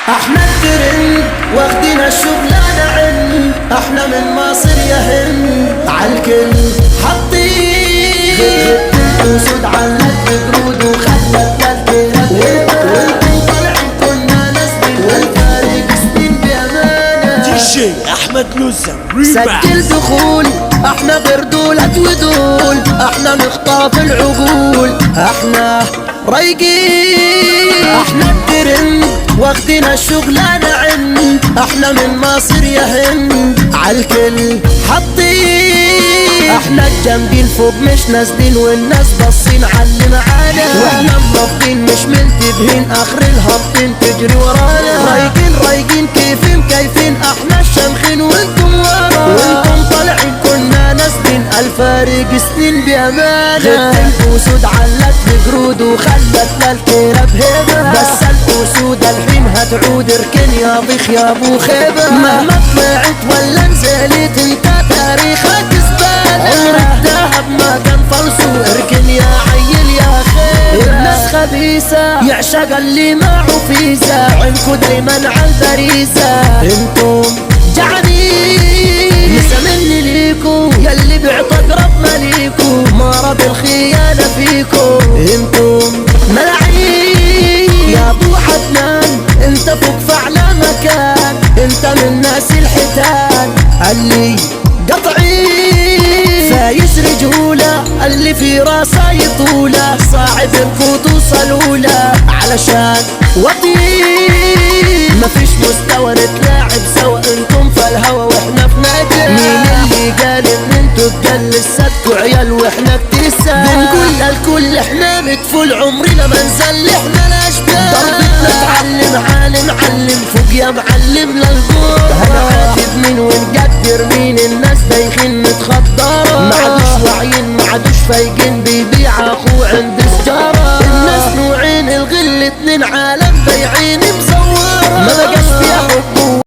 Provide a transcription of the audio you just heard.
احنا الترند واخدين الشغلانة عن، احنا من مصر يا هند عالكل حاطين اسود علت بجرود وخلت للكرة وانتم طالعين كنا نسبين والفارق سنين بأمانة. دي جي احمد لوزة سجل دخول، احنا غير دولة ودول، احنا نخطف العقول، احنا رايقين، احنا الترند واخدين الشغلانة عن، احنا من مصر يا هند عالكل حاطين، احنا الجامدين فوق مش نازلين والناس باصين عاللي معانا، واحنا منافقين مش منتبهين اخر الهابطين تجري ورانا، رايقين كيفين احنا الشمخين وانتم ورا، وانتم طالعين كنا نازلين الفارق سنين بأمانة. الأسود علت بجرود وخلت للكرة بهبة، بس الأسود الحين هتعود اركن يا ضيخ يا ابو خيبة، مهما طلعت ولا نزلت انت تاريخك زبالة، عمر الذهب ما كان فلسو اركن يا عيل يا خيبة. الناس خبيثة يعشق اللي معه فيزا، عينكو دايما عالبريزة، انتم جعانين نسى مني ليكو ياللي بعطى قرب مليكو، مرض الخيانة فيكو انتم ملاعين يا ابو حدنان، انت فوق فعلى مكان، انت من ناس الحيتان اللي قطعين، فايز رجولة اللي في راسه يطولة، صاعب انكو توصلوا له علشان وطين، مفيش مستوى نتلاعب سوا، انتم في الهوا واحنا في نجاة، مين اللي قال ان انتو تجلساتكوا عيال واحنا ابتسام، بنقول للكل احنا مدفول عمرنا ما نزل احنا الاشبال، ضربتنا تعلم عالم علم فوق يا معلم للجور، هنعاتب مين ونقدر مين، الناس دايخين متخدرة، ما عادوش واعيين ما عادوش فايقين، بيبيع اخوه عند سجارة، الناس نوعين الغل اتنين عالم